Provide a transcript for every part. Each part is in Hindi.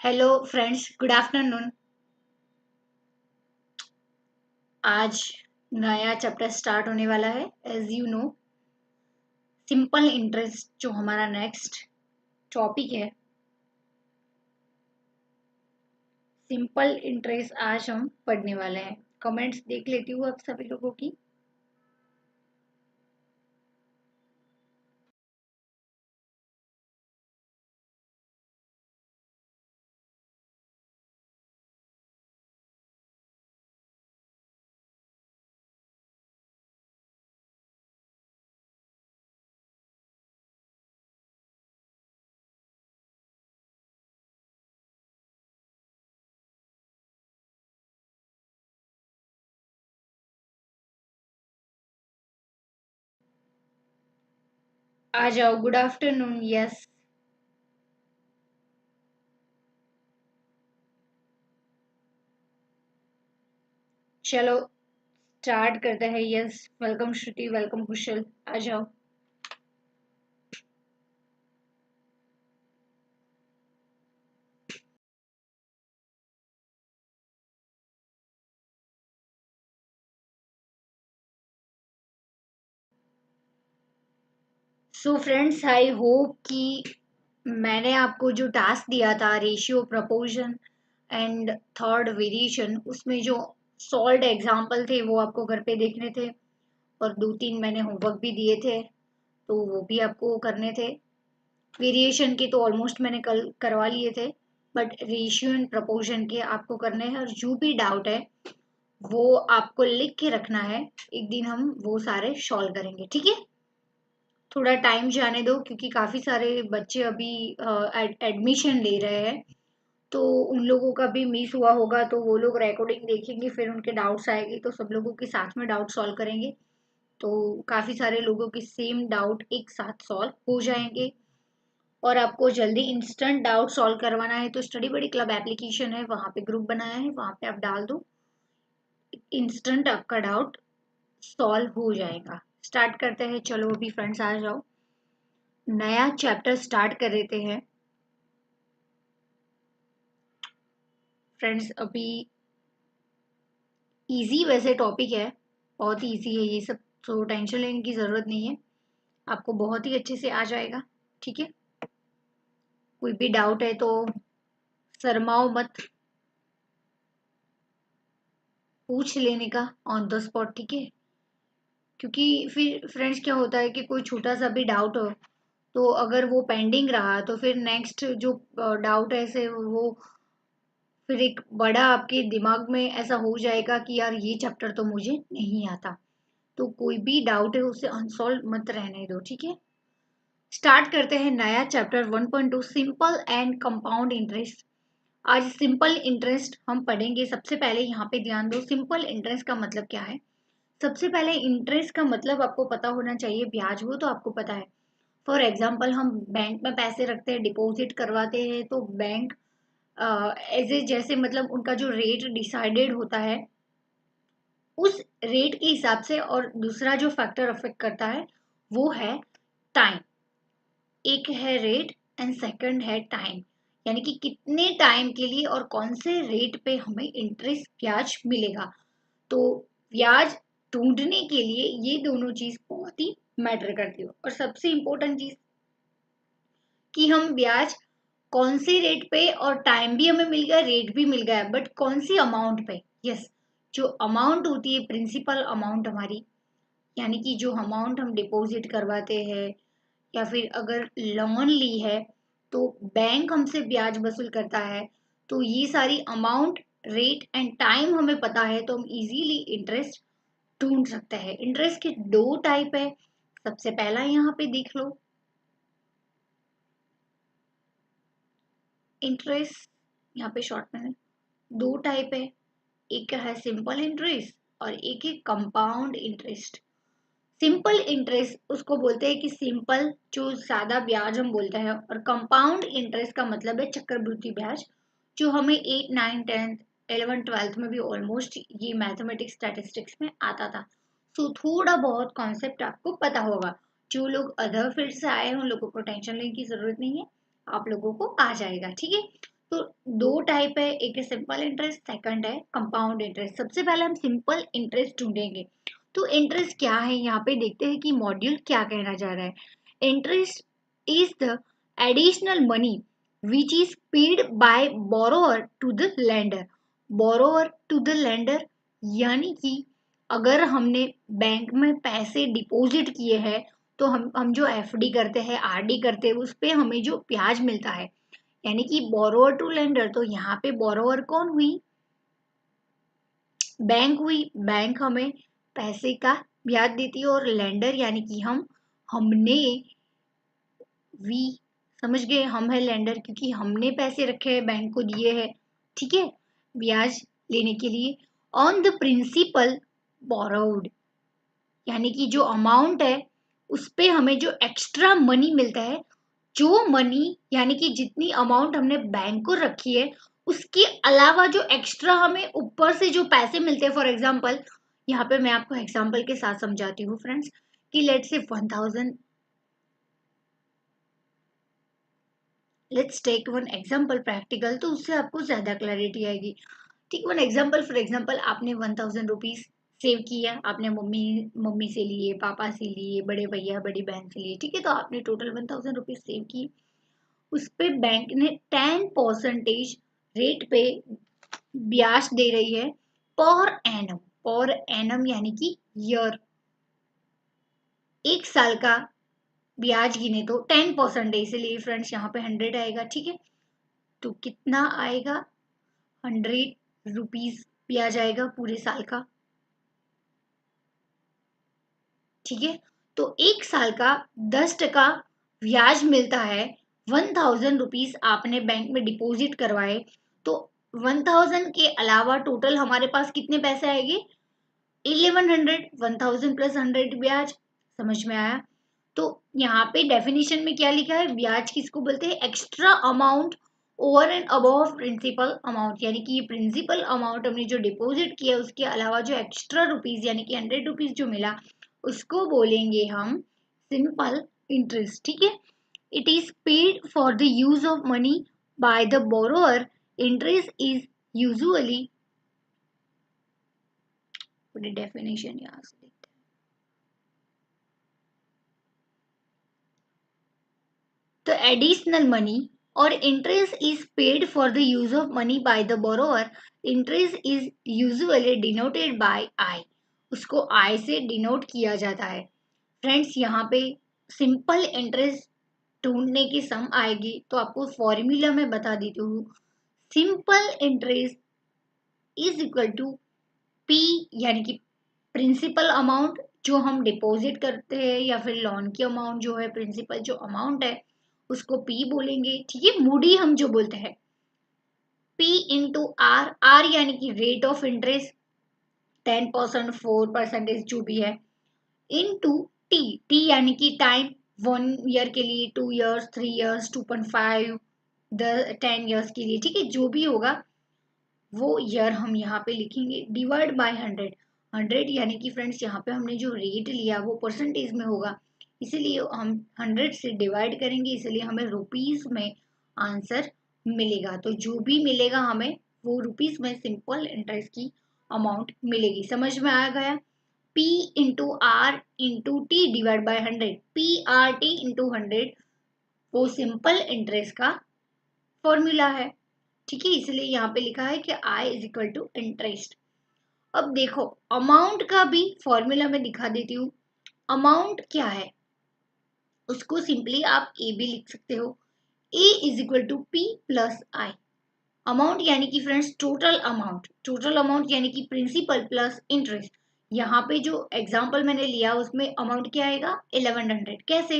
Hello friends, good afternoon. आज नया चैप्टर स्टार्ट होने वाला है। As you know, simple interest जो हमारा नेक्स्ट टॉपिक है। सिंपल इंटरेस्ट आज हम पढ़ने वाले हैं। कमेंट्स देख लेती हूँ आप सभी लोगों की। आ जाओ, गुड आफ्टरनून। यस, चलो स्टार्ट करते हैं। यस, वेलकम श्रुति, वेलकम कुशल, आ जाओ। सो फ्रेंड्स, आई होप कि मैंने आपको जो टास्क दिया था, ratio, proportion and third variation, उसमें जो सॉल्ड एग्जाम्पल थे वो आपको घर पे देखने थे। और दो तीन मैंने होमवर्क भी दिए थे, तो वो भी आपको करने थे। वेरिएशन के तो ऑलमोस्ट मैंने कल करवा लिए थे, बट रेशियो एंड प्रपोर्शन के आपको करने हैं। और जो भी डाउट है वो आपको लिख के रखना है। एक दिन हम वो सारे सॉल्व करेंगे, ठीक है। थोड़ा टाइम जाने दो, क्योंकि काफी सारे बच्चे अभी एडमिशन ले रहे हैं, तो उन लोगों का भी मिस हुआ होगा, तो वो लोग रिकॉर्डिंग देखेंगे, फिर उनके डाउट्स आएंगे, तो सब लोगों के साथ में डाउट सॉल्व करेंगे। तो काफी सारे लोगों के सेम डाउट एक साथ सॉल्व हो जाएंगे। और आपको जल्दी इंस्टेंट डाउट सॉल्व करवाना है तो स्टडी बडी क्लब एप्लीकेशन है, वहां पे ग्रुप बनाया है, वहां पे आप डाल दो, इंस्टेंट आपका डाउट सॉल्व हो जाएगा। स्टार्ट करते हैं, चलो अभी फ्रेंड्स आ जाओ, नया चैप्टर स्टार्ट कर देते हैं। फ्रेंड्स, अभी इजी वैसे टॉपिक है, बहुत इजी है ये सब, तो टेंशन लेने की ज़रूरत नहीं है। आपको बहुत ही अच्छे से आ जाएगा, ठीक है। कोई भी डाउट है तो शर्माओ मत, पूछ लेने का ऑन द स्पॉट, ठीक है। क्योंकि फिर फ्रेंड्स क्या होता है कि कोई छोटा सा भी डाउट हो, तो अगर वो पेंडिंग रहा तो फिर नेक्स्ट जो डाउट है से वो फिर एक बड़ा आपके दिमाग में ऐसा हो जाएगा कि यार ये चैप्टर तो मुझे नहीं आता। तो कोई भी डाउट है उसे अनसॉल्व मत रहने दो, ठीक है। स्टार्ट करते हैं नया chapter 1.2, simple and compound interest. आज सिंपल इंटरेस्ट हम पढ़ेंगे। सबसे पहले यहाँ पे ध्यान दो, सिंपल इंटरेस्ट का मतलब क्या है। सबसे पहले इंटरेस्ट का मतलब आपको पता होना चाहिए। ब्याज वो तो आपको पता है। फॉर एग्जाम्पल, हम बैंक में पैसे रखते हैं, डिपॉजिट करवाते हैं, तो बैंक एज ए जैसे मतलब उनका जो रेट डिसाइडेड होता है, उस रेट के हिसाब से। और दूसरा जो फैक्टर अफेक्ट करता है वो है टाइम। एक है रेट एंड सेकंड है टाइम, यानी कि कितने टाइम के लिए और कौन से रेट पे हमें इंटरेस्ट ब्याज मिलेगा। तो ब्याज ढूंढने के लिए ये दोनों चीज बहुत ही मैटर करती हो। और सबसे इंपॉर्टेंट चीज कि हम ब्याज कौन सी रेट पे, और टाइम भी हमें मिल गया, रेट भी मिल गया, बट कौन सी अमाउंट पे। यस, जो अमाउंट होती है, प्रिंसिपल अमाउंट हमारी, यानी कि जो अमाउंट हम डिपॉजिट करवाते हैं या फिर अगर लोन ली है तो बैंक हमसे ब्याज वसूल करता है। तो ये सारी अमाउंट, रेट एंड टाइम हमें पता है, तो हम इजीली इंटरेस्ट ढूंढ सकते हैं। इंटरेस्ट के दो टाइप है। सबसे पहला यहाँ पे देख लो, इंटरेस्ट यहाँ पे शॉर्ट में है, दो टाइप है। एक है सिंपल इंटरेस्ट और एक है कंपाउंड इंटरेस्ट। सिंपल इंटरेस्ट उसको बोलते हैं कि सिंपल जो सादा ब्याज हम बोलते हैं, और कंपाउंड इंटरेस्ट का मतलब है चक्रवृद्धि ब्याज, जो हमें 8, 9, 10, 11, 12 में भी ऑलमोस्ट ये मैथमेटिक्स स्टैटिस्टिक्स में आता था। सो थोड़ा बहुत कॉन्सेप्ट आपको पता होगा। जो लोग अदर फील्ड से आए हैं उन लोगों को टेंशन लेने की जरूरत नहीं है, आप लोगों को आ जाएगा, ठीक है। तो दो टाइप है, एक है सिंपल इंटरेस्ट, सेकंड है कंपाउंड इंटरेस्ट। सबसे पहले हम सिंपल इंटरेस्ट ढूंढेंगे। तो इंटरेस्ट क्या है, यहाँ पे देखते हैं कि मॉड्यूल क्या कहना चाह रहा है। Interest is the additional money which is paid by borrower to the lender. Borrower to the lender यानी कि अगर हमने बैंक में पैसे डिपॉजिट किए हैं, तो हम जो एफडी करते हैं, आरडी करते हैं, उस पे हमें जो ब्याज मिलता है, यानी कि बोरोअर टू लेंडर। तो यहाँ पे बोरोअर कौन हुई, बैंक हुई। बैंक हमें पैसे का ब्याज देती है, और लेंडर यानी कि हमने वी समझ गए, हम है लेंडर क्योंकि हमने पैसे रखे हैं, बैंक को दिए हैं, ठीक है, ब्याज लेने के लिए। ऑन द प्रिंसिपल बोरोड यानी कि जो अमाउंट है उस पे हमें जो एक्स्ट्रा मनी मिलता है, जो मनी यानी कि जितनी अमाउंट हमने बैंक को रखी है उसके अलावा जो एक्स्ट्रा हमें ऊपर से जो पैसे मिलते हैं। फॉर एग्जांपल यहाँ पे मैं आपको एग्जांपल के साथ समझाती हूँ फ्रेंड्स, कि let's say 1000, let's take one example practical, तो उससे आपको ज्यादा क्लैरिटी आएगी। ठीक, वन एग्जांपल, फॉर एग्जांपल आपने 1000 रुपीज सेव किया, आपने मम्मी मम्मी से लिए, पापा से लिए, बड़े भैया बड़ी बहन से लिए, ठीक है, तो आपने टोटल 1000 रुपीज सेव की। उस पे बैंक ने 10% रेट पे ब्याज दे रही है पर एनम। पर एनम यानी कि ईयर, एक साल का ब्याज गिने तो 10% है, इसीलिए फ्रेंड्स यहाँ पे 100 आएगा, ठीक है। तो कितना आएगा, 100 रुपीज ब्याज आएगा पूरे साल का, ठीक है। तो एक साल का 10% ब्याज मिलता है। 1000 रुपीज आपने बैंक में डिपॉजिट करवाए, तो 1000 के अलावा टोटल हमारे पास कितने पैसे आएंगे, 1100। 1000 प्लस 100 ब्याज, समझ में आया। तो यहाँ पे डेफिनेशन में क्या लिखा है, ब्याज किसको बोलते हैं, extra amount over and above principal amount, यानी कि ये प्रिंसिपल अमाउंट हमने जो डिपॉजिट किया उसके अलावा जो एक्स्ट्रा रुपीज यानी कि 100 रुपीज जो मिला, उसको बोलेंगे हम सिंपल इंटरेस्ट, ठीक है। It is paid for the use of money by the borrower. Interest is usually, पूरी डेफिनेशन यहाँ से देखते हैं। तो एडिशनल मनी और interest is paid for the use of money by the borrower. Interest is usually denoted by I, उसको आई से डिनोट किया जाता है। फ्रेंड्स यहाँ पे सिंपल इंटरेस्ट ढूंढने की सम आएगी, तो आपको फॉर्मूला में बता देती हूँ। Simple interest is equal to P, यानी कि प्रिंसिपल अमाउंट जो हम डिपॉजिट करते हैं, या फिर लोन की अमाउंट जो है, प्रिंसिपल जो अमाउंट है उसको पी बोलेंगे, ठीक है। मूडी हम जो बोलते हैं, पी इंटू आर, आर यानी कि रेट ऑफ इंटरेस्ट, 10%, 4% जो भी है, इनटू टी, टी यानी कि टाइम, 1 ईयर के लिए, 2 ईयर्स, 3 ईयर्स, 2.5, 10 ईयर्स के लिए, ठीक है, जो भी होगा वो ईयर हम यहाँ पे लिखेंगे, डिवाइड बाय 100। 100 यानी कि फ्रेंड्स यहाँ पे हमने जो रेट लिया वो परसेंटेज में होगा, इसीलिए हम 100 से डिवाइड करेंगे, इसलिए हमें रुपीस में आंसर मिलेगा। तो जो भी मिलेगा हमें वो रुपीस में सिंपल इंटरेस्ट की अमाउंट मिलेगी। समझ में आ गया, P into R into T divide by 100, PRT into 100 वो सिंपल इंटरेस्ट का फॉर्मूला है, ठीक है। इसलिए यहाँ पे लिखा है कि I is equal to interest. अब देखो अमाउंट का भी फॉर्मूला में दिखा देती हूँ। अमाउंट क्या है, उसको सिंपली आप ए भी लिख सकते हो, A is equal to P plus I. Amount यानी कि friends total amount, total amount यानी कि प्रिंसिपल प्लस इंटरेस्ट। यहाँ पे जो एग्जांपल मैंने लिया उसमें अमाउंट क्या आएगा, 1100। कैसे,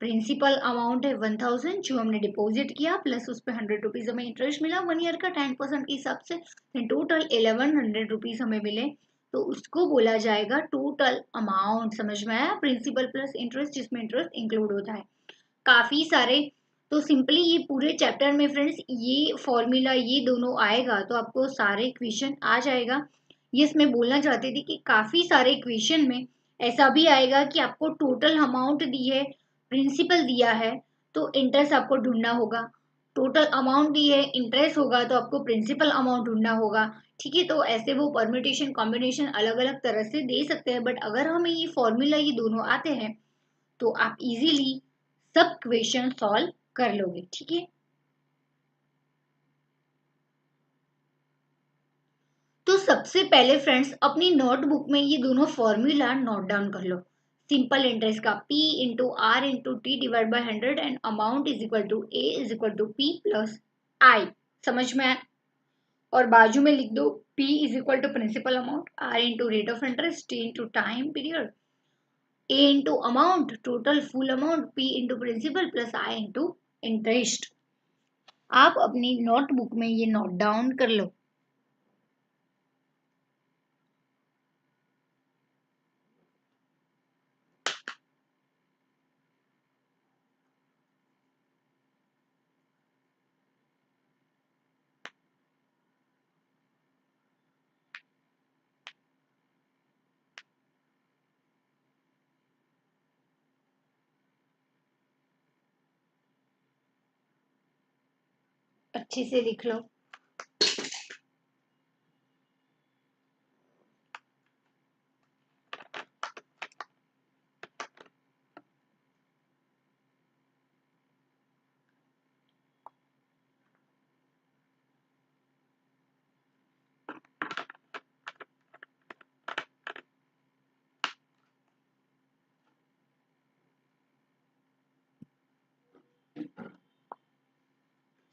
प्रिंसिपल अमाउंट है 1000 जो हमने डिपॉजिट किया, प्लस उस पर 100 रुपीज हमें इंटरेस्ट मिला 1 ईयर का 10% के हिसाब से, टोटल 1100 रुपीज हमें मिले, तो उसको बोला जाएगा टोटल अमाउंट। समझ में आया, प्रिंसिपल प्लस इंटरेस्ट जिसमें इंटरेस्ट इंक्लूड होता है। काफी सारे, तो सिंपली ये पूरे चैप्टर में फ्रेंड्स ये फॉर्मूला ये दोनों आएगा तो आपको सारे इक्वेशन आ जाएगा। ये मैं बोलना चाहती थी कि काफी सारे इक्वेशन में ऐसा भी आएगा कि आपको टोटल अमाउंट दी है, प्रिंसिपल दिया है, तो इंटरेस्ट आपको ढूंढना होगा। टोटल अमाउंट दी है, इंटरेस्ट होगा तो आपको प्रिंसिपल अमाउंट ढूंढना होगा। ठीक है, तो ऐसे वो परम्यूटेशन कॉम्बिनेशन अलग अलग तरह से दे सकते हैं, बट अगर हमें ये फॉर्मूला ये दोनों आते हैं तो आप इजीली सब क्वेश्चन सॉल्व कर लोगे। ठीक है, तो सबसे पहले फ्रेंड्स अपनी नोटबुक में ये दोनों फॉर्मूला नोट डाउन कर लो। सिंपल इंटरेस्ट का P into R into T divide by 100 and amount is equal to A is equal to P plus I। समझ में आया? और बाजू में लिख दो P is equal to principal amount, R into rate of interest, T into time period, A into amount total full amount, P into principal plus I into interest. आप अपनी नोटबुक में ये नोट डाउन कर लो। अच्छे से लिख लो।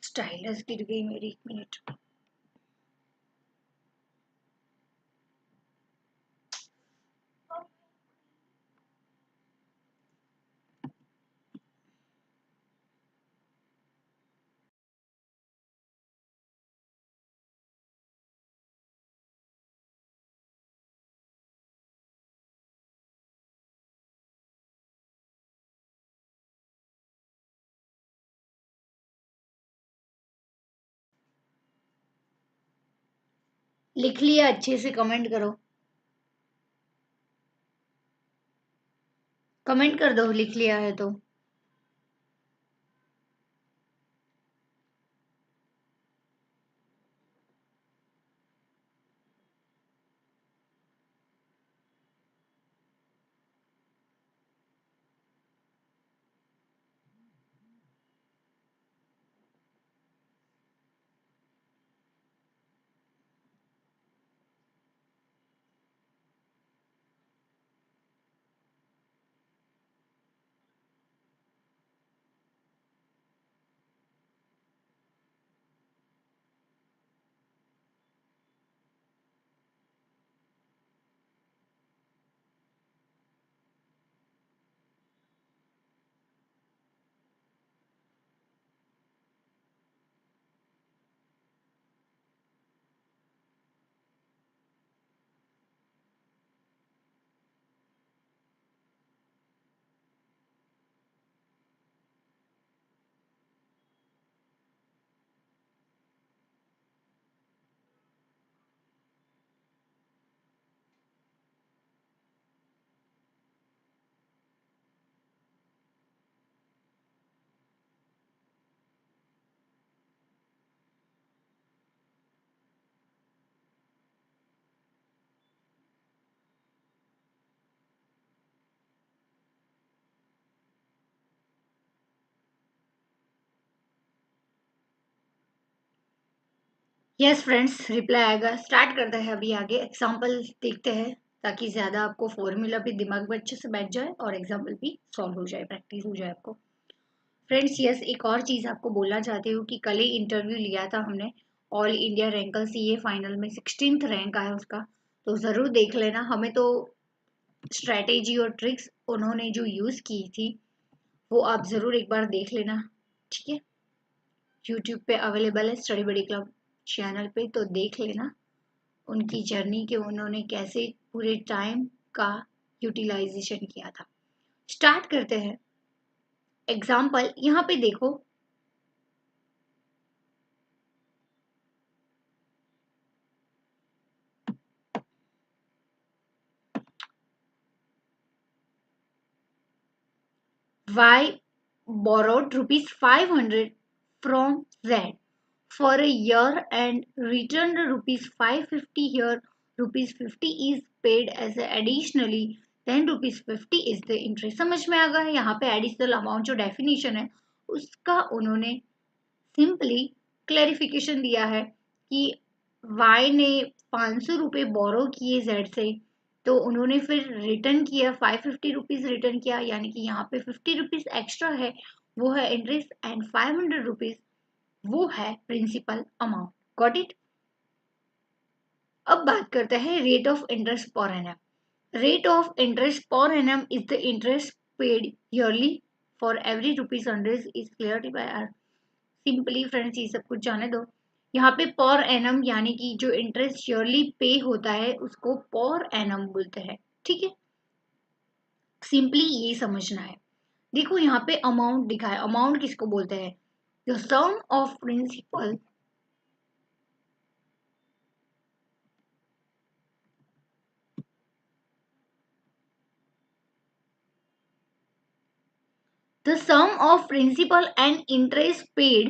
स्टाइलस गिर गई मेरी, एक मिनट। लिख लिया? अच्छे से कमेंट करो, कमेंट कर दो लिख लिया है तो। यस फ्रेंड्स, रिप्लाई आएगा। स्टार्ट करते हैं अभी आगे, एग्जाम्पल देखते हैं ताकि ज़्यादा आपको फॉर्मूला भी दिमाग में अच्छे से बैठ जाए और एग्जाम्पल भी सॉल्व हो जाए, प्रैक्टिस हो जाए आपको। फ्रेंड्स यस, एक और चीज़ आपको बोलना चाहती हूँ कि कल ही इंटरव्यू लिया था हमने, ऑल इंडिया रैंकल सीए फाइनल में 16th रैंक आया उसका। तो ज़रूर देख लेना। हमें तो स्ट्रैटेजी और ट्रिक्स उन्होंने जो यूज़ की थी वो आप ज़रूर एक बार देख लेना। ठीक है, यूट्यूब पे अवेलेबल है स्टडी बडी क्लब चैनल पे, तो देख लेना उनकी जर्नी के उन्होंने कैसे पूरे टाइम का यूटिलाइजेशन किया था। स्टार्ट करते हैं। एग्जाम्पल यहाँ पे देखो, Y borrowed rupees 500 from Z for a year and returned rupees 550 here. Rupees 50 is paid as a additionally, then rupees 50 is the interest. समझ में आ गया है? यहाँ पे एडिशनल अमाउंट जो डेफिनेशन है उसका उन्होंने सिंपली क्लैरिफिकेशन दिया है कि Y ने 500 रुपये बोरो किए Z से, तो उन्होंने फिर रिटर्न किया 550 रुपीज रिटर्न किया, यानी कि यहाँ पे 50 रुपीज एक्स्ट्रा है, वो है इंटरेस्ट, एंड 500 रुपीज वो है प्रिंसिपल अमाउंट. Got it. अब बात करते हैं rate of interest per annum. Rate of interest per annum is the interest paid yearly for every rupees hundred is clear by R. Simply friends ये सब कुछ जाने दो. यहाँ पे पर एनम यानी कि जो इंटरेस्ट ईयरली पे होता है उसको पर एनम बोलते हैं. ठीक है, सिंपली ये समझना है. देखो यहाँ पे अमाउंट दिखा है. अमाउंट किसको बोलते हैं? The sum of principal The sum of principal and interest paid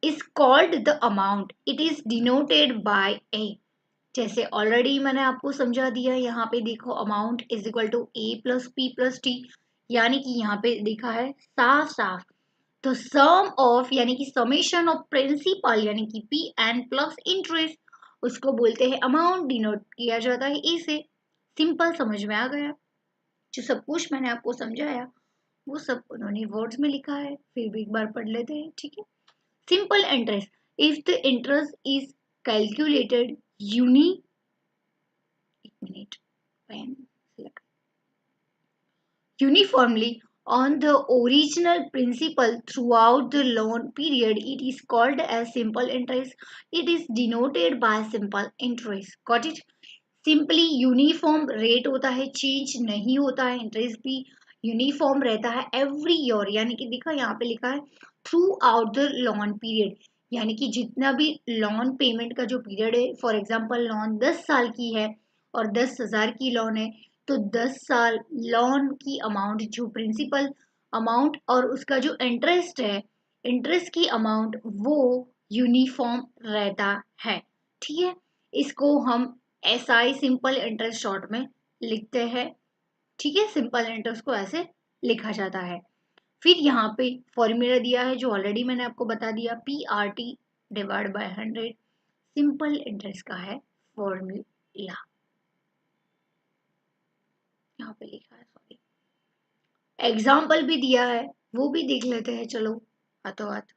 is called the amount. It is denoted by A. जैसे ऑलरेडी मैंने आपको समझा दिया. यहाँ पे देखो amount is equal to A plus P plus T, यानी कि यहाँ पे देखा है साफ साफ. तो सम ऑफ यानी कि समेशन ऑफ प्रिंसिपल यानी कि P एंड प्लस इंटरेस्ट, उसको बोलते हैं अमाउंट, डिनोट किया जाता है A से. सिंपल, समझ में आ गया. जो सब कुछ मैंने आपको समझाया वो सब उन्होंने वर्ड्स में लिखा है, फिर भी एक बार पढ़ लेते हैं. ठीक है. Simple interest. If the interest is calculated यूनी एक minute pen uniformly on the original principal throughout the loan period, it is called as simple interest. It is denoted by simple interest. Got it? Simply uniform rate होता है, चेंज नहीं होता है. इंटरेस्ट भी यूनिफॉर्म रहता है एवरी ईयर, यानी कि देखा यहाँ पे लिखा है through out the loan period, यानी कि जितना भी लोन पेमेंट का जो पीरियड है. फॉर एग्जांपल लोन 10 साल की है और 10,000 की लोन है, तो 10 साल लोन की अमाउंट जो प्रिंसिपल अमाउंट और उसका जो इंटरेस्ट है, इंटरेस्ट की अमाउंट वो यूनिफॉर्म रहता है. ठीक है, इसको हम SI सिंपल इंटरेस्ट शॉर्ट में लिखते हैं. ठीक है, सिंपल इंटरेस्ट को ऐसे लिखा जाता है. फिर यहाँ पे फॉर्मूला दिया है जो ऑलरेडी मैंने आपको बता दिया, PRT divide by 100 simple interest का है फॉर्मूला. यहाँ पे लिखा है, सॉरी, एग्जाम्पल भी दिया है, वो भी देख लेते हैं. चलो हाथों हाथ.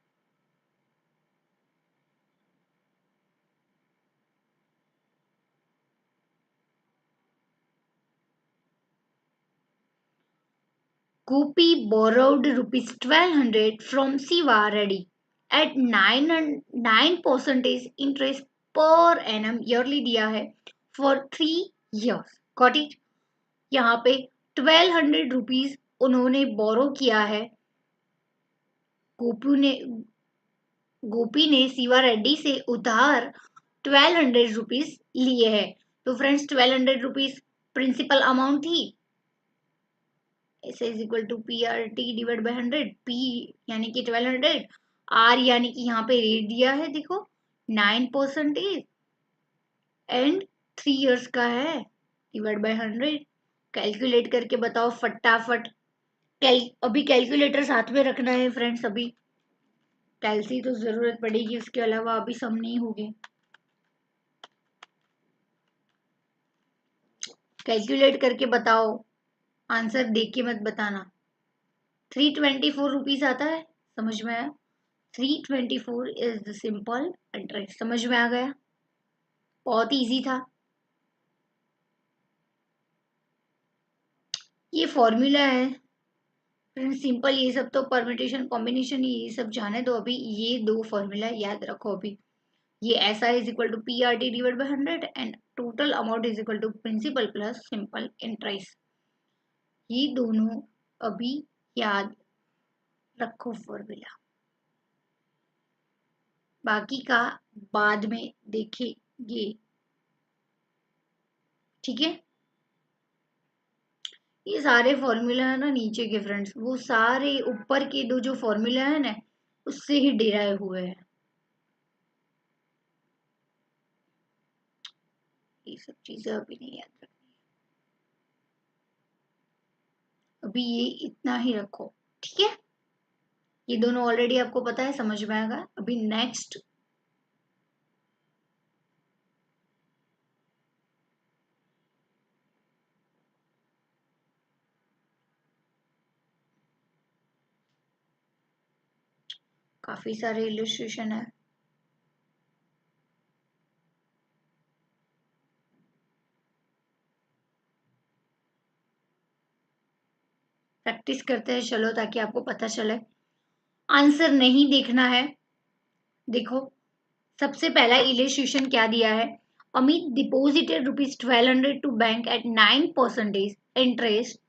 Gopi borrowed rupees 1200 from Siva Reddy at 9% interest per annum yearly दिया है for 3 years. Got it? यहाँ पे 1200 रुपीज उन्होंने बोरो किया है. गोपू ने गोपी ने शिवा रेड्डी से उधार 1200 रुपीज लिए हैं. तो फ्रेंड्स 1200 रुपीज प्रिंसिपल अमाउंट थी. SI is equal to PRT divide by 100. P यानी कि 1200, R यानी कि यहाँ पे रेट दिया है देखो 9% एंड 3 इयर्स का है, डिवाइड बाय 100. कैलकुलेट करके बताओ फटाफट. अभी कैलकुलेटर साथ में रखना है फ्रेंड्स. अभी कैलसी तो जरूरत पड़ेगी, उसके अलावा अभी सम नहीं होगी. कैलकुलेट करके बताओ, आंसर देख के मत बताना. 324 रुपीज आता है, समझ में आया? 324 इज द सिंपल इंटरेस्ट. समझ में आ गया? बहुत इजी था. ये फॉर्मूला है सिंपल. ये सब तो परम्यूटेशन कॉम्बिनेशन, ये सब जाने दो. अभी ये दो फॉर्मूला याद रखो. अभी ये SI is equal to PRT divide by 100 and total amount is equal to principal plus simple interest. ये दोनों अभी याद रखो फॉर्मूला, बाकी का बाद में देखेंगे. ठीक है, ये सारे फॉर्मूला है ना नीचे के फ्रेंड्स, वो सारे ऊपर के दो जो फॉर्मूला है ना उससे ही डिराइव हुए हैं। ये सब चीजें अभी नहीं याद रखनी, अभी ये इतना ही रखो, ठीक है। ये दोनों ऑलरेडी आपको पता है, समझ में आएगा। अभी नेक्स्ट, काफी सारे इलिस्ट्रेशन है। प्रैक्टिस करते हैं चलो, ताकि आपको पता चले। आंसर नहीं देखना है। देखो, सबसे पहला इलिस्ट्रेशन क्या दिया है। Amit deposited ₹1200 to bank at 9% interest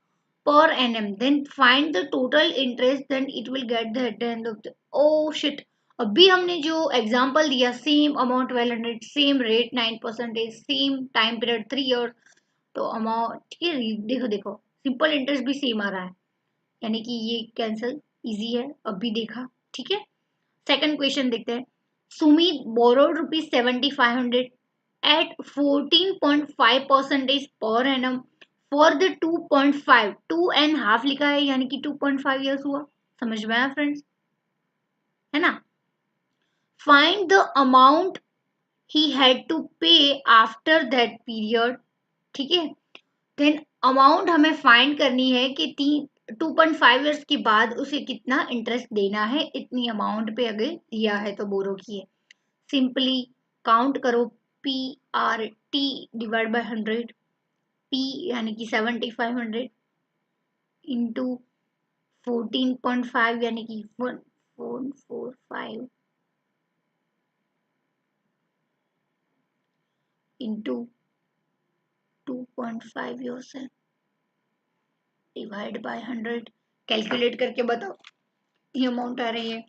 per annum, then find the total interest, then it will get the at the end of the, oh shit, अभी हमने जो एग्जांपल दिया, same amount 1200, same rate 9%, same time period 3 years, तो अमाउंट ठीक है। देखो देखो, सिंपल इंटरेस्ट भी सेम आ रहा है, यानी कि ये कैंसिल इजी है, अभी देखा, ठीक है। सेकंड क्वेश्चन देखते हैं। Sumit borrowed ₹7500 at 14.5% per annum for the 2.5, 2.5 लिखा है, यानी कि 2.5 ईयर्स हुआ। समझ में आया फ्रेंड्स, है ना। Find the amount he had to pay after that period, ठीक है। देन अमाउंट हमें फाइंड करनी है कि 2.5 ईयर्स के बाद उसे कितना इंटरेस्ट देना है, इतनी अमाउंट पे अगर दिया है तो बोरो किए। सिंपली काउंट करो, PRT डिवाइड बाय 100, P यानी कि 7500 इंटू 14.5 यानी कि 1445 इंटू 2.5 ईयर्स है, डिवाइड बाय 100, कैलकुलेट करके बताओ ये अमाउंट आ रही है।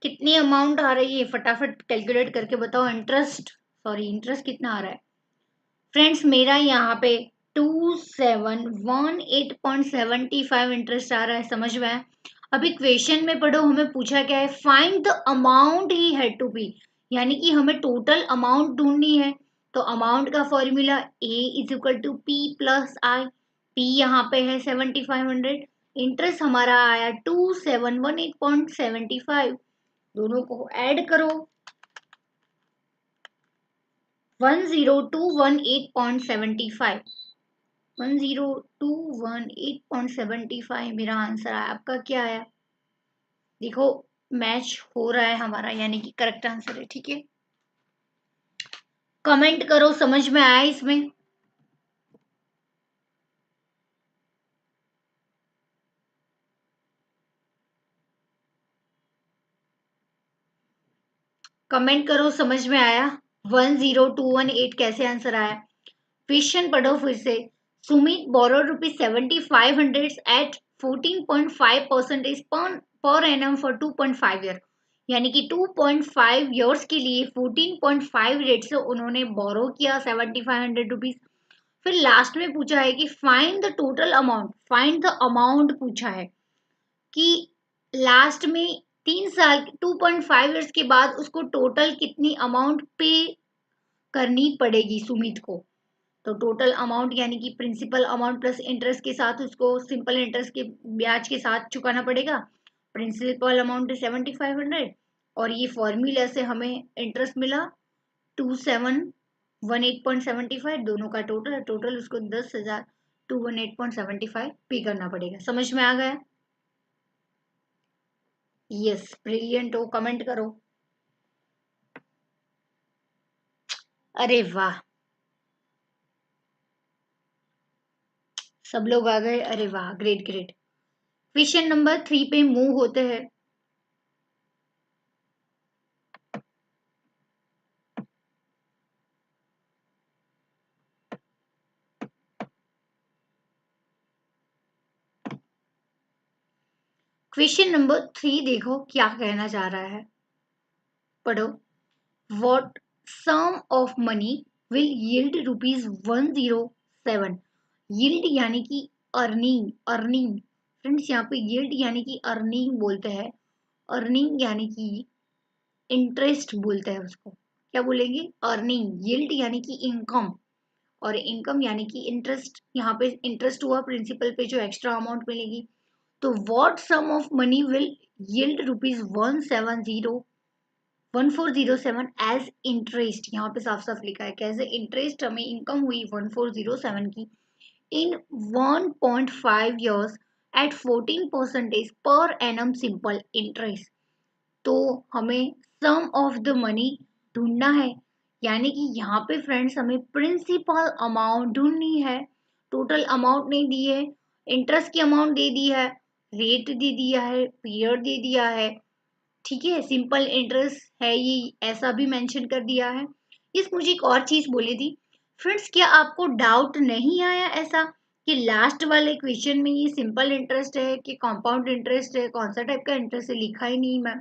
कितनी अमाउंट आ रही है फटाफट कैलकुलेट करके बताओ। इंटरेस्ट, सॉरी इंटरेस्ट कितना आ रहा है फ्रेंड्स, मेरा यहाँ पे 2718.75 इंटरेस्ट आ रहा है। समझ में आया। अभी क्वेश्चन में पढ़ो, हमें पूछा क्या है, find the amount he had to be, यानी कि हमें टोटल अमाउंट ढूंढनी है। तो अमाउंट का formula A is equal to P plus I. P यहाँ पे है 7500, इंटरेस्ट हमारा आया 2718.75, दोनों को ऐड करो 10218.75, 10218.75 मेरा आंसर आया। आपका क्या आया देखो, मैच हो रहा है हमारा, यानी कि करेक्ट आंसर है, ठीक है। कमेंट करो समझ में आया इसमें। कमेंट करो समझ में आया, 10218 कैसे आंसर आया। क्वेश्चन पढ़ो फिर से। Sumit borrowed ₹7500 eight 14.5% per annum for 2.5 year, यानी कि 2.5 ईयर्स के लिए 14.5 रेट से उन्होंने बोरो किया ₹7500। फिर लास्ट में पूछा है कि find the total amount, find the amount पूछा है कि लास्ट में 3 साल 2.5 ईयर्स के बाद उसको टोटल कितनी अमाउंट पे करनी पड़ेगी सुमित को। तो टोटल अमाउंट यानी कि प्रिंसिपल अमाउंट प्लस इंटरेस्ट के साथ उसको सिंपल इंटरेस्ट के ब्याज के साथ चुकाना पड़ेगा। प्रिंसिपल अमाउंट 7500, और ये फॉर्मूला से हमें इंटरेस्ट मिला 2718.75, दोनों का टोटल टोटल उसको 10,218.75 पे करना पड़ेगा। समझ में आ गया। यस, ब्रिलियंट हो, कमेंट करो। अरे वाह, सब लोग आ गए, अरे वाह, ग्रेट ग्रेट। क्वेश्चन नंबर 3 पे मूव होते हैं। क्वेश्चन नंबर 3 देखो क्या कहना चाह रहा है, पढ़ो। What sum of money will yield rupees 107? yield यानी कि अर्निंग फ्रेंड्स, यहाँ पे yield यानी कि अर्निंग बोलते हैं। अर्निंग यानी कि इंटरेस्ट बोलते हैं उसको। क्या बोलेंगे? अर्निंग। yield यानी कि इनकम, और इनकम यानी कि इंटरेस्ट। यहाँ पे इंटरेस्ट हुआ प्रिंसिपल पे जो एक्स्ट्रा अमाउंट मिलेगी। तो what sum of money will yield rupees 1407 as interest. यहाँ पे साफ साफ लिखा है कैसे इंटरेस्ट हमें इनकम हुई 1407 की इन 1.5 years eight 14% per annum simple interest. तो हमें सम ऑफ द मनी ढूंढना है, यानी कि यहाँ पे फ्रेंड्स हमें प्रिंसिपल अमाउंट ढूंढनी है। टोटल अमाउंट नहीं दी है, इंटरेस्ट की अमाउंट दे दी है, रेट दे दिया है, पीरियड दे दिया है। ठीक है, सिंपल इंटरेस्ट है ये, ऐसा भी मेंशन कर दिया है। इस मुझे एक और चीज बोली थी फ्रेंड्स, क्या आपको डाउट नहीं आया ऐसा कि लास्ट वाले क्वेश्चन में ये सिंपल इंटरेस्ट है कि कंपाउंड इंटरेस्ट है, कौन सा टाइप का इंटरेस्ट है, लिखा ही नहीं मैम।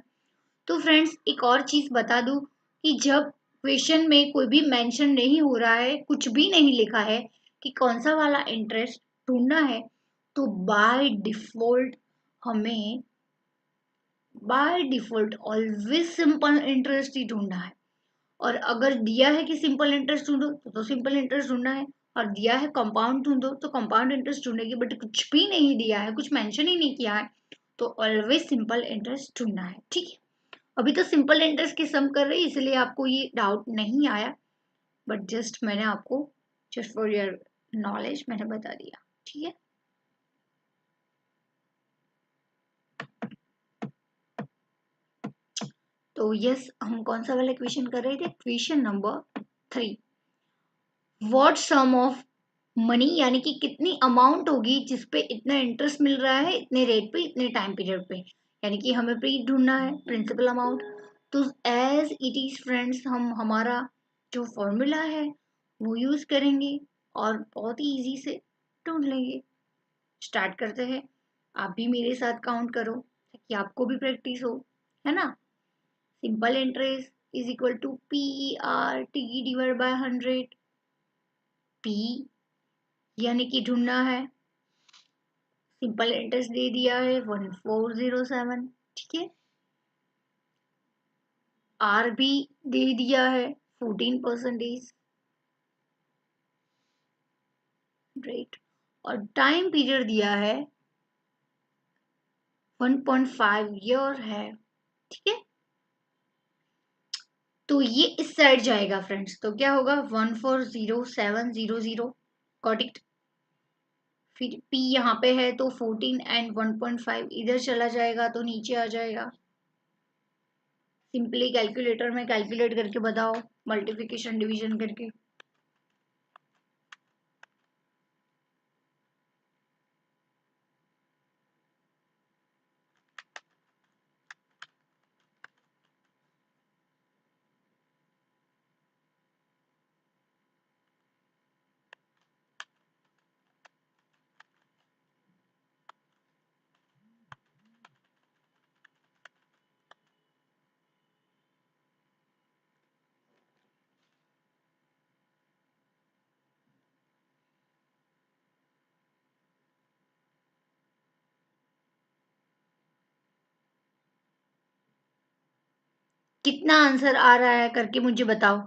तो फ्रेंड्स एक और चीज बता दूं कि जब क्वेश्चन में कोई भी मेंशन नहीं हो रहा है, कुछ भी नहीं लिखा है कि कौन सा वाला इंटरेस्ट ढूंढना है, तो by default always simple interest ही ढूंढना है। और अगर दिया है कि सिंपल इंटरेस्ट ढूंढो तो सिंपल इंटरेस्ट ढूंढना है, और दिया है कंपाउंड ढूंढो तो कंपाउंड इंटरेस्ट ढूंढेगी। बट कुछ भी नहीं दिया है, कुछ मेंशन ही नहीं किया है, तो ऑलवेज सिंपल इंटरेस्ट ढूंढना है। ठीक है, अभी तो सिंपल इंटरेस्ट की सम कर रही है, इसलिए आपको ये डाउट नहीं आया। बट जस्ट मैंने आपको, जस्ट फॉर योर नॉलेज मैंने बता दिया। ठीक है, तो यस, हम कौन सा वाला क्वेश्चन कर रहे थे? Question number 3। What sum of money यानी कि कितनी अमाउंट होगी जिसपे इतना इंटरेस्ट मिल रहा है, इतने रेट पे, इतने टाइम पीरियड पे, यानी कि हमें प्री ढूंढना है, प्रिंसिपल अमाउंट। तो एज इट इज फ्रेंड्स, हम हमारा जो फॉर्मूला है वो यूज करेंगे और बहुत ही इजी से ढूंढ लेंगे। स्टार्ट करते हैं। आप भी मेरे साथ काउंट करो ताकि आपको भी प्रैक्टिस हो, है ना। Simple interest is equal to PERT divide by 100। P यानी कि ढूंढना है, सिंपल इंटरेस्ट दे दिया है 1407। ठीक है, आर भी दे दिया है 14%, राइट। और टाइम पीरियड दिया है 1.5 ईयर है। ठीक है, तो ये इस साइड जाएगा फ्रेंड्स, तो क्या होगा 140700। Got it. फिर P यहाँ पे है तो 14 एंड 1.5 इधर चला जाएगा तो नीचे आ जाएगा। सिंपली कैलकुलेटर में कैलकुलेट करके बताओ, मल्टीप्लिकेशन डिवीजन करके। कितना आंसर आ रहा है करके मुझे बताओ।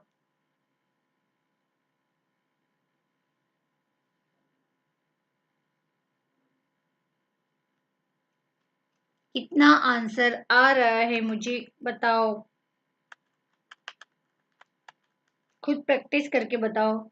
कितना आंसर आ रहा है मुझे बताओ, खुद प्रैक्टिस करके बताओ।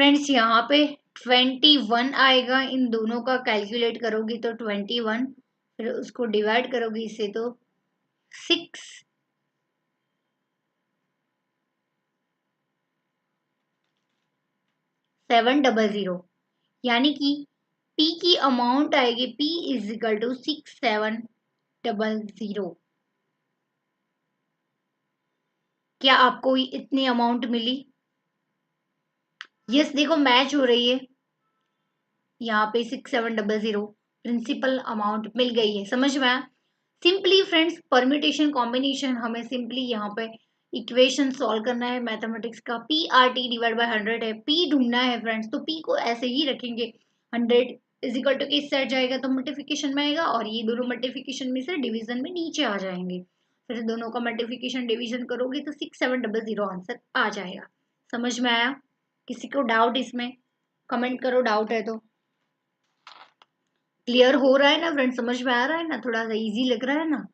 फ्रेंड्स यहाँ पे 21 आएगा, इन दोनों का कैलकुलेट करोगी तो 21, फिर उसको डिवाइड करोगी इससे तो 6, 700, यानी कि P की अमाउंट आएगी P इज इक्वल टू 6700। क्या आपको इतनी अमाउंट मिली? यस, देखो मैच हो रही है, यहाँ पे 6700 प्रिंसिपल अमाउंट मिल गई है। समझ में आया? सिंपली फ्रेंड्स परम्यूटेशन कॉम्बिनेशन हमें सिंपली यहाँ पे इक्वेशन सॉल्व करना है मैथमेटिक्स का। P R T divide by 100 है, पी ढूंढना है फ्रेंड्स, तो पी को ऐसे ही रखेंगे 100 इज इक्वल टू किस साइड जाएगा तो मल्टीप्लिकेशन में आएगा, और ये दोनों मल्टीप्लिकेशन में से डिवीजन में नीचे आ जाएंगे। फिर दोनों का मल्टीप्लिकेशन डिवीजन करोगे तो 6700 आंसर आ जाएगा। समझ में आया? किसी को डाउट इसमें? कमेंट करो डाउट है तो। क्लियर हो रहा है ना फ्रेंड? समझ में आ रहा है ना? थोड़ा सा इजी लग रहा है ना?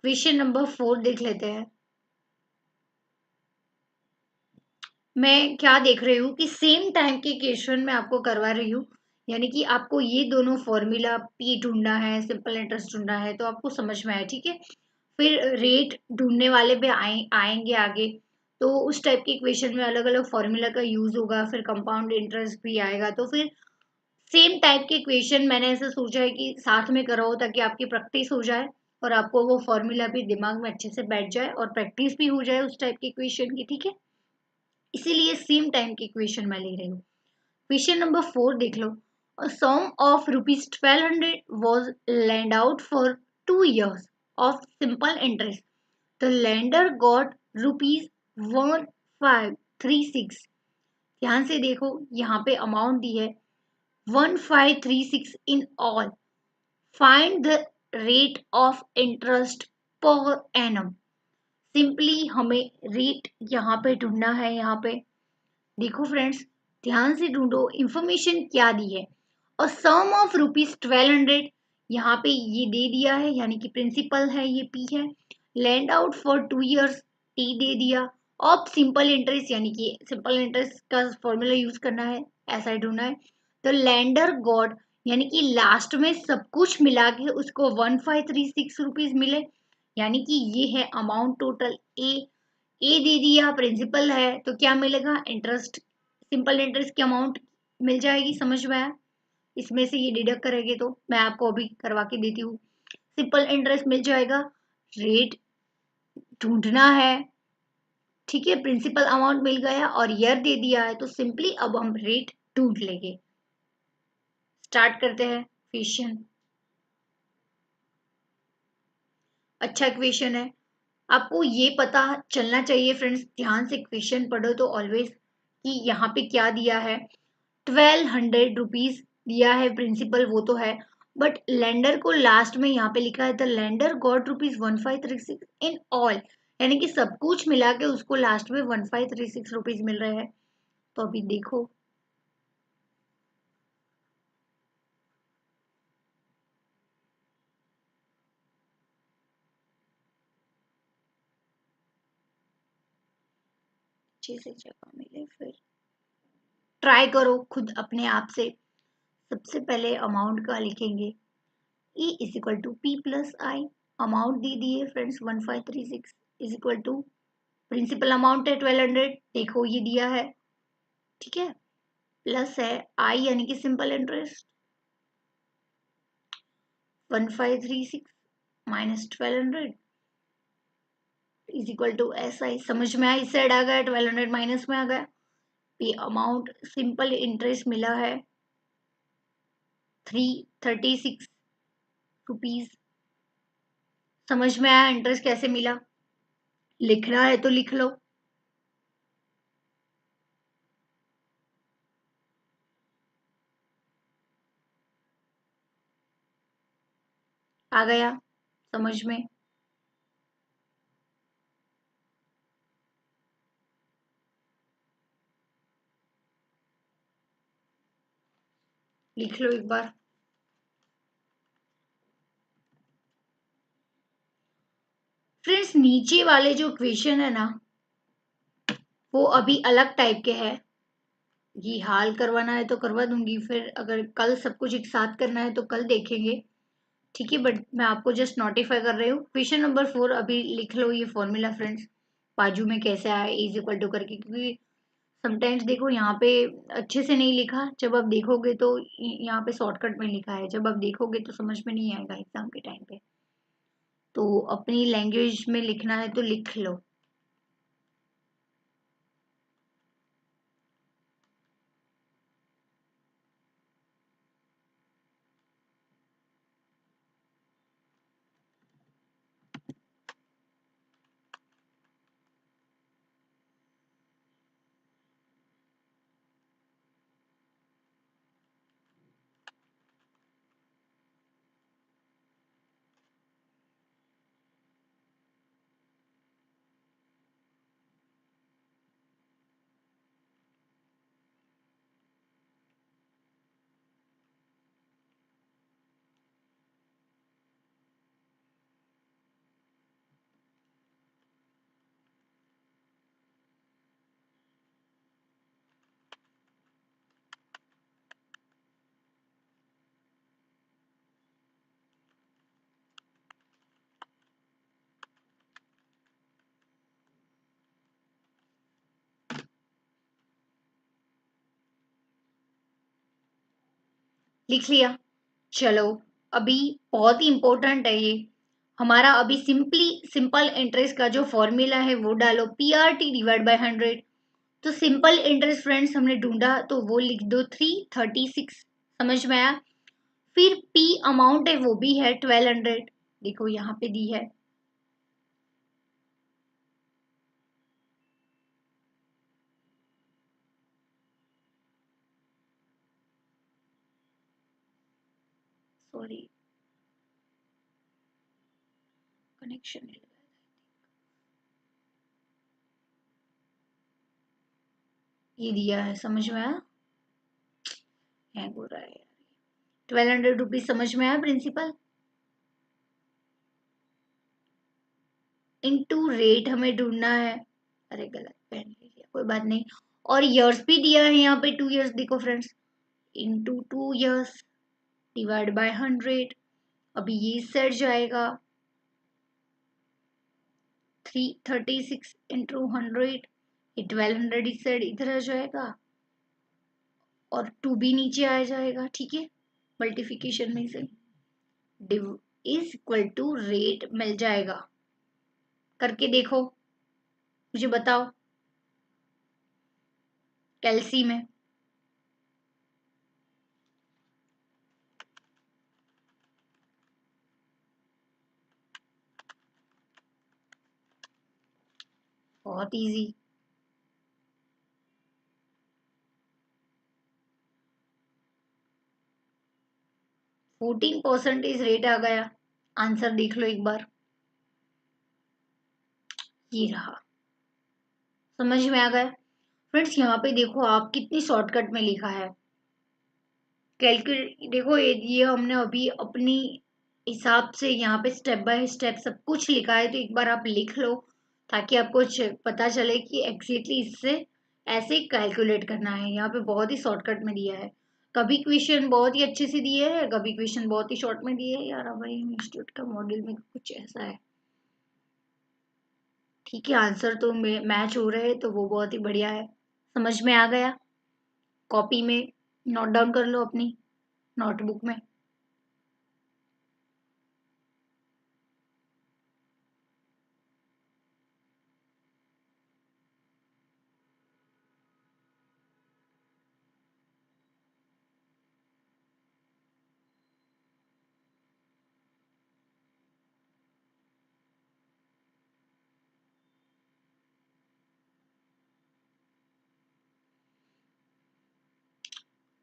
क्वेश्चन नंबर 4 देख लेते हैं। मैं क्या देख रही हूँ कि सेम टाइम के क्वेश्चन में आपको करवा रही हूँ, यानी कि आपको ये दोनों फॉर्मूला पी ढूंढना है, सिंपल इंटरेस्ट ढूंढना है, तो आपको समझ में आया, ठीक है। फिर रेट ढूंढने वाले भी आएंगे आगे, तो उस टाइप के क्वेश्चन में अलग अलग फॉर्मूला का यूज होगा, फिर कंपाउंड इंटरेस्ट भी आएगा। तो फिर सेम टाइप के क्वेश्चन मैंने ऐसा सोचा है कि साथ में कराओ ताकि आपकी प्रैक्टिस हो जाए और आपको वो फॉर्मूला भी दिमाग में अच्छे से बैठ जाए और प्रैक्टिस भी हो जाए उस टाइप के क्वेश्चन की, ठीक है। इसीलिए सेम टाइम की क्वेश्चन मैं ले रही हूँ। क्वेश्चन नंबर 4 देख लो। A sum of rupees 1200 was lent out for 2 years of simple interest. The lender got rupees 1536। ध्यान से देखो, यहाँ पे अमाउंट दी है 1536 in all. Find the rate of interest per annum. Simply हमें रेट यहाँ पे ढूंढना है। यहाँ पे देखो फ्रेंड्स, ध्यान से ढूंढो इंफॉर्मेशन क्या दी है। और सम ऑफ रुपीज 1200 यहाँ पे ये दे दिया है, यानी कि प्रिंसिपल है, ये पी है। Lent out for 2 years, T दे दिया। ऑफ सिंपल इंटरेस्ट, यानी कि सिंपल इंटरेस्ट का फॉर्मूला यूज करना है, ऐसा ही ढूंढना है। तो लैंडर गॉड, यानी कि लास्ट में सब कुछ मिला के उसको 1536 रुपीज मिले, यानी कि ये है अमाउंट टोटल। ए दे दिया, प्रिंसिपल है, तो क्या मिलेगा? इंटरेस्ट, सिंपल इंटरेस्ट की अमाउंट मिल जाएगी। समझ में आया? इसमें से ये डिडक्ट करेंगे तो मैं आपको अभी करवा के देती हूँ। सिंपल इंटरेस्ट मिल जाएगा, रेट ढूंढना है, ठीक है, प्रिंसिपल अमाउंट मिल गया और ईयर दे दिया है, तो सिंपली अब हम रेट ढूंढ लेंगे। स्टार्ट करते हैं क्वेश्चन। अच्छा क्वेश्चन है, आपको ये पता चलना चाहिए फ्रेंड्स, ध्यान से क्वेश्चन पढ़ो तो ऑलवेज, कि यहाँ पे क्या दिया है। 1200 रुपीज दिया है प्रिंसिपल, वो तो है, बट लेंडर को लास्ट में यहाँ पे लिखा है the lender got rupees 1536 in all, यानी कि सब कुछ मिला के उसको लास्ट में 1536 रुपीज मिल रहे हैं। तो अभी देखो, अच्छे से जगह मिले फिर ट्राई करो खुद अपने आप से। सबसे पहले अमाउंट का लिखेंगे, E is equal to P plus I. Amount दे दी है friends 1536 is equal to principal amount है 1200, देखो ये दिया है, ठीक है, प्लस है आई यानी कि simple interest 1536 minus 1200 is equal to S I. समझ में आया? इस साइड आ गया, 1200 माइनस में आ गया। ये अमाउंट सिंपल इंटरेस्ट मिला है 336 रुपीज। समझ में आया इंटरेस्ट कैसे मिला? लिखना है तो लिख लो। आ गया समझ में? लिख लो एक बार। फ्रेंड्स नीचे वाले जो क्वेश्चन है ना, वो अभी अलग टाइप के हैं। ये हाल करवाना है तो करवा दूंगी, फिर अगर कल सब कुछ एक साथ करना है तो कल देखेंगे। ठीक है, बट मैं आपको जस्ट नोटिफाई कर रही हूँ। क्वेश्चन नंबर 4 अभी लिख लो ये फॉर्मूला फ्रेंड्स, बाजू में कैसे आया इज इक्वल टू करके, क्योंकि समटाइम्स देखो यहाँ पे अच्छे से नहीं लिखा, जब आप देखोगे तो यहाँ पे शॉर्टकट में लिखा है, जब आप देखोगे तो समझ में नहीं आएगा एग्जाम के टाइम पे। तो अपनी लैंग्वेज में लिखना है तो लिख लो। लिख लिया? चलो, अभी बहुत ही इंपॉर्टेंट है ये हमारा। अभी सिंपल इंटरेस्ट का जो फॉर्मूला है वो डालो, PRT डिवाइड बाय 100। तो सिंपल इंटरेस्ट फ्रेंड्स हमने ढूंढा तो वो लिख दो 336। समझ में आया? फिर P अमाउंट है वो भी है 1200, देखो यहाँ पे दी है। सॉरी, कनेक्शन नहीं लगा। ये दिया है, समझ में आया? हैंग हो रहा है यार। 1200 रुपीज समझ में आया प्रिंसिपल? इनटू रेट हमें ढूंढना है। अरे गलत पेन ले लिया, कोई बात नहीं। और इयर्स भी दिया है यहाँ पे, 2 इयर्स देखो friends, into 2 years divide by 100। अभी ये सेट जाएगा 336 इंटू 100, ये 1200 इस साइड इधर आ जाएगा और 2 भी नीचे आ जाएगा। ठीक है, मल्टीप्लिकेशन में से div is equal to rate मिल जाएगा। करके देखो, मुझे बताओ कैलसी में। बहुत इजी। 14% रेट आ गया। आंसर देख लो एक बार, ये रहा। समझ में आ गया फ्रेंड्स? यहाँ पे देखो आप कितनी शॉर्टकट में लिखा है। कैलकुलेट देखो, ये हमने अभी अपनी हिसाब से यहाँ पे स्टेप बाय स्टेप सब कुछ लिखा है, तो एक बार आप लिख लो ताकि आपको पता चले कि एग्जैक्टली इससे ऐसे कैलकुलेट करना है। यहाँ पे बहुत ही शॉर्टकट में दिया है। कभी क्वेश्चन बहुत ही अच्छे से दिए है, कभी क्वेश्चन बहुत ही शॉर्ट में दिए है। यार हमारे इंस्टीट्यूट का मॉडल में कुछ ऐसा है। ठीक है, आंसर तो मैच हो रहे हैं तो वो बहुत ही बढ़िया है। समझ में आ गया? कॉपी में नोट डाउन कर लो अपनी नोटबुक में।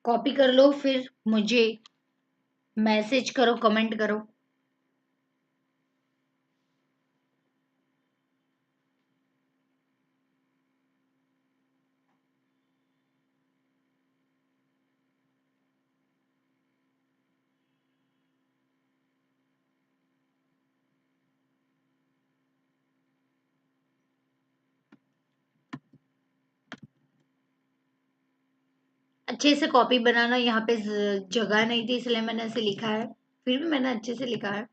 कॉपी कर लो, फिर मुझे मैसेज करो, कमेंट करो। अच्छे से कॉपी बनाना, यहाँ पे जगह नहीं थी इसलिए मैंने ऐसे लिखा है, फिर भी मैंने अच्छे से लिखा है।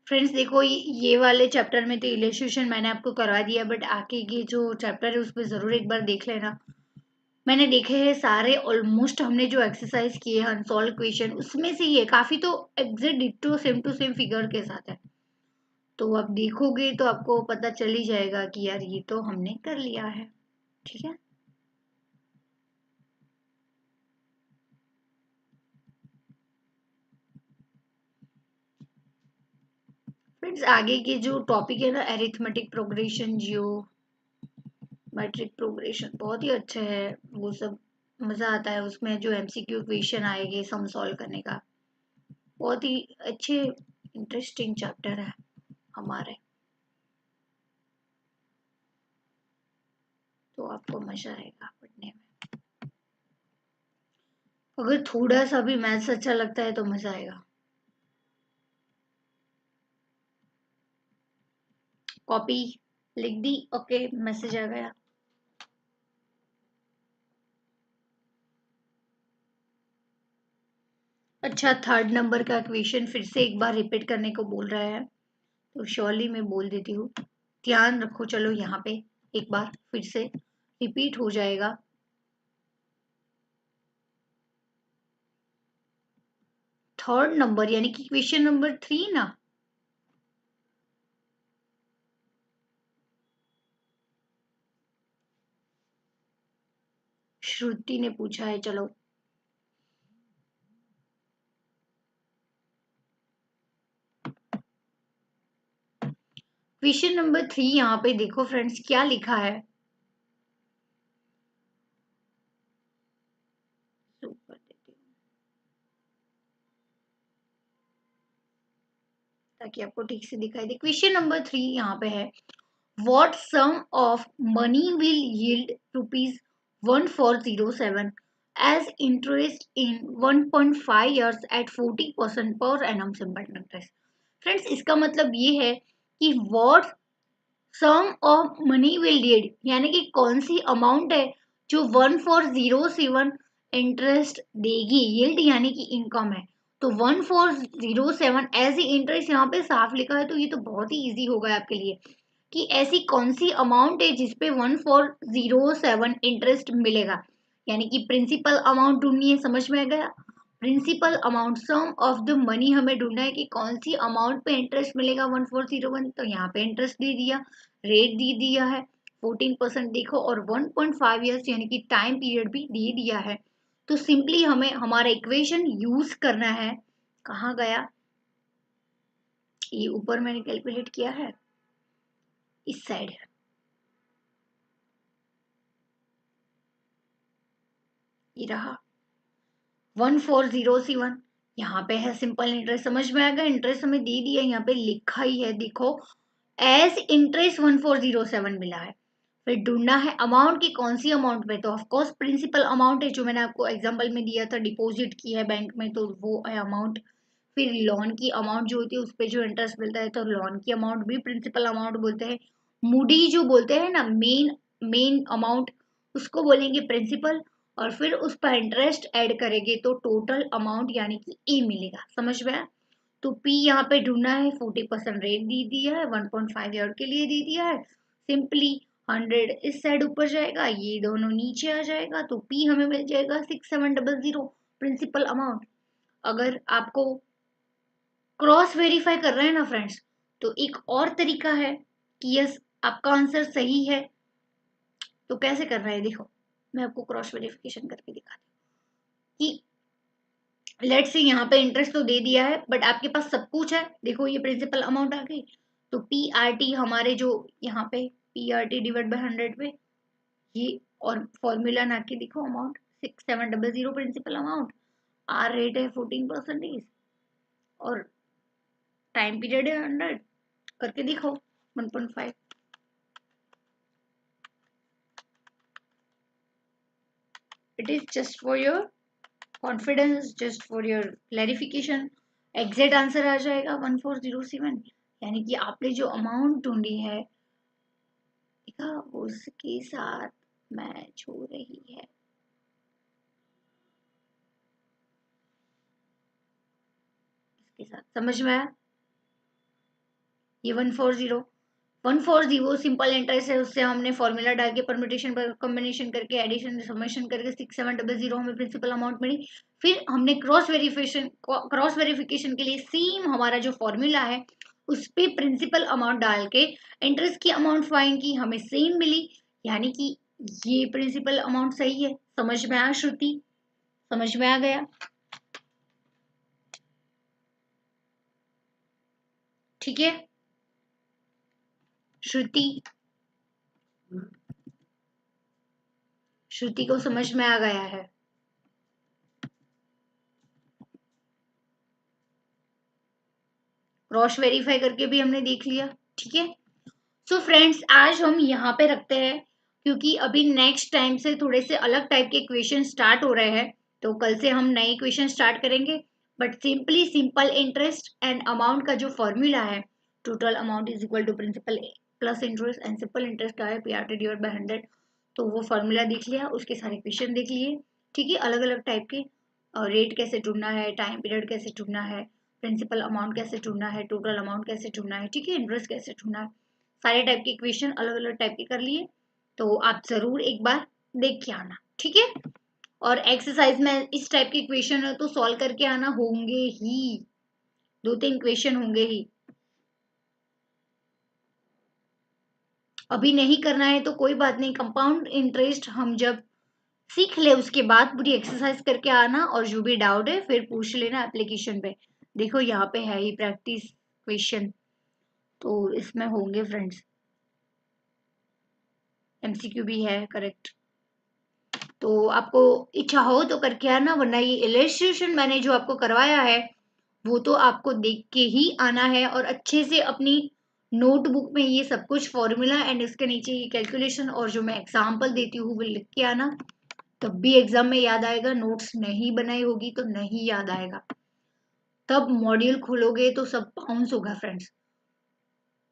फ्रेंड्स देखो, ये वाले चैप्टर में तो इलेस्ट्रेशन मैंने आपको करवा दिया, बट आगे के जो चैप्टर है उस पर जरूर एक बार देख लेना। मैंने देखे हैं सारे, ऑलमोस्ट हमने जो एक्सरसाइज किए हैं अनसॉल्व क्वेश्चन उसमें से ही है, काफी तो exact ditto same to same figure के साथ है। तो आप देखोगे तो आपको पता चल ही जाएगा कि यार ये तो हमने कर लिया है। ठीक है फ्रेंड्स, आगे के जो टॉपिक है ना, एरिथमेटिक प्रोग्रेशन, जियोमेट्रिक प्रोग्रेशन, बहुत ही अच्छा है वो सब। मजा आता है उसमें, जो एमसीक्यू क्वेश्चन आएंगे सम सॉल्व करने का, बहुत ही अच्छे इंटरेस्टिंग चैप्टर है हमारे। तो आपको मजा आएगा पढ़ने में। अगर थोड़ा सा भी मैथ्स अच्छा लगता है तो मजा आएगा। कॉपी लिख दी, ओके, मैसेज आ गया। अच्छा, थर्ड नंबर का क्वेश्चन फिर से एक बार रिपीट करने को बोल रहा है, तो श्योरली मैं बोल देती हूँ, ध्यान रखो। चलो यहाँ पे एक बार फिर से रिपीट हो जाएगा। थर्ड नंबर यानी कि क्वेश्चन नंबर 3 ना। श्रुति ने पूछा है, चलो। क्वेश्चन नंबर 3 यहाँ पे देखो फ्रेंड्स क्या लिखा है। कर देती हूँ ताकि आपको ठीक से दिखाई दे। क्वेश्चन नंबर 3 यहाँ पे है, what sum of money will yield rupees 1407 as interest in 1.5 years at 40% per annum simple interest। Friends इसका मतलब ये है कि what sum of money will yield यानी कि कौन सी अमाउंट है जो 1407 इंटरेस्ट देगी। yield यानी कि इनकम है, तो 1407 एज ई इंटरेस्ट यहाँ पे साफ लिखा है, तो ये तो बहुत ही इजी होगा आपके लिए कि ऐसी कौन सी अमाउंट है जिसपे 1407 इंटरेस्ट मिलेगा। यानी कि प्रिंसिपल अमाउंट ढूंढनी है, समझ में आ गया। Principal amount, sum of the money हमें ढूंढना है कि कौन सी अमाउंट पे इंटरेस्ट मिलेगा 1401, तो यहाँ पे इंटरेस्ट दे दिया, रेट दे दिया है 14% देखो, और 1.5 ईयर्स यानी कि टाइम पीरियड भी दे दिया है। तो सिंपली हमें हमारा इक्वेशन यूज करना है। कहाँ गया ये, ऊपर मैंने कैलकुलेट किया है, इस साइड ये रहा 1407। यहाँ पे है सिंपल इंटरेस्ट, समझ में आ गया। इंटरेस्ट हमें दे दिया, यहाँ पे लिखा ही है देखो, एज इंटरेस्ट 1407 मिला है। फिर ढूंढना है अमाउंट की, कौन सी अमाउंट पे, तो ऑफकोर्स प्रिंसिपल अमाउंट है जो मैंने आपको एग्जांपल में दिया था, डिपॉजिट की है बैंक में तो वो है अमाउंट। फिर लोन की अमाउंट जो होती है उस पे जो इंटरेस्ट मिलता है तो लोन की अमाउंट भी प्रिंसिपल अमाउंट बोलते हैं। मूडी जो बोलते हैं ना, मेन मेन अमाउंट, उसको बोलेंगे प्रिंसिपल। और फिर उस पर इंटरेस्ट ऐड करेंगे तो टोटल अमाउंट यानी कि ए मिलेगा, समझ में आया। तो पी यहाँ पे ढूंढना है, 40% रेट दे दिया है, 1.5 ईयर के लिए दे दिया है। सिंपली 100 इस साइड ऊपर जाएगा, ये दोनों नीचे आ जाएगा, तो पी हमें मिल जाएगा 6700 प्रिंसिपल अमाउंट। अगर आपको क्रॉस वेरीफाई कर रहे हैं ना फ्रेंड्स, तो एक और तरीका है कि यस, आपका आंसर सही है तो कैसे करना है देखो, मैं आपको क्रॉस वेरिफिकेशन करके दिखाती हूँ कि लेट से यहाँ पे इंटरेस्ट तो दे दिया है बट आपके पास सब कुछ है। देखो ये प्रिंसिपल अमाउंट आ गई, तो पी आर टी हमारे जो यहाँ पे P R T divide by 100 पे ये, और फॉर्मूला ना के देखो amount 6700 principal amount, R rate है 14%, और टाइम पीरियड है 100, करके दिखाओ 1.5। It is just for your confidence, just for your clarification. Exact answer आ जाएगा 1407, यानी कि आपने जो अमाउंट ढूंढी है देखा उसके साथ मैच हो रही है। इसके साथ समझ में आया? ये 140 सिंपल इंटरेस्ट है, उससे हमने फॉर्मूला डाल के परम्यूटेशन कॉम्बिनेशन करके एडिशन समेशन करके 6700 हमें प्रिंसिपल अमाउंट मिली। फिर हमने क्रॉस वेरिफिकेशन के लिए सेम हमारा जो फॉर्मूला है उस पे प्रिंसिपल अमाउंट डाल के इंटरेस्ट की अमाउंट फाइंड की, हमें सेम मिली, यानी कि ये प्रिंसिपल अमाउंट सही है। समझ में आया श्रुति? समझ में आ गया? ठीक है श्रुति, श्रुति को समझ में आ गया है? क्रॉस वेरीफाई करके भी हमने देख लिया। ठीक है, सो फ्रेंड्स आज हम यहाँ पे रखते हैं, क्योंकि अभी नेक्स्ट टाइम से थोड़े से अलग टाइप के क्वेश्चन स्टार्ट हो रहे हैं, तो कल से हम नए क्वेश्चन स्टार्ट करेंगे। But simply simple interest and amount का जो फॉर्मूला है, total amount is equal to principal plus interest and simple interest का है पीआरटी डिवाइड बाय 100, तो वो फॉर्मूला देख लिया, उसके सारे क्वेश्चन देख लिए। ठीक है, अलग अलग टाइप के रेट कैसे ढूंढना है, टाइम पीरियड कैसे ढूंढना है, प्रिंसिपल अमाउंट कैसे ढूंढना है, टोटल अमाउंट कैसे ढूंढना है, ठीक है, इंटरेस्ट कैसे ढूंढना है, सारे टाइप के क्वेश्चन अलग अलग टाइप के कर लिए। तो आप जरूर एक बार देख के आना। ठीक है, और एक्सरसाइज में इस टाइप के क्वेश्चन है तो सॉल्व करके आना, होंगे ही 2-3 क्वेश्चन होंगे ही। अभी नहीं करना है तो कोई बात नहीं, कंपाउंड इंटरेस्ट हम जब सीख ले उसके बाद पूरी एक्सरसाइज करके आना, और जो भी डाउट है फिर पूछ लेना एप्लीकेशन पे। देखो यहाँ पे है ही प्रैक्टिस क्वेश्चन, तो इसमें होंगे फ्रेंड्स, एमसीक्यू भी है करेक्ट। तो आपको इच्छा हो तो करके आना, वरना ये इलस्ट्रेशन मैंने जो आपको करवाया है वो तो आपको देख के ही आना है, और अच्छे से अपनी नोटबुक में ये सब कुछ फॉर्मूला एंड इसके नीचे ये कैलकुलेशन और जो मैं एग्जाम्पल देती हूँ वो लिख के आना, तब भी एग्जाम में याद आएगा। नोट्स नहीं बनाई होगी तो नहीं याद आएगा, तब मॉड्यूल खोलोगे तो सब बाउंस होगा फ्रेंड्स।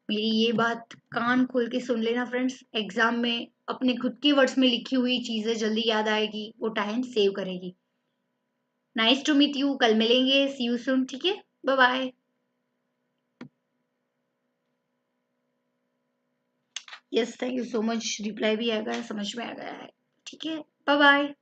मेरी ये बात कान खोल के सुन लेना फ्रेंड्स, एग्जाम में अपने खुद के वर्ड्स में लिखी हुई चीजें जल्दी याद आएगी, वो टाइम सेव करेगी। नाइस टू मीट यू, कल मिलेंगे, सी यू सून। ठीक है, bye bye. Yes thank you so much, reply भी आ गया, समझ में आ गया है। ठीक है, बाय बाय।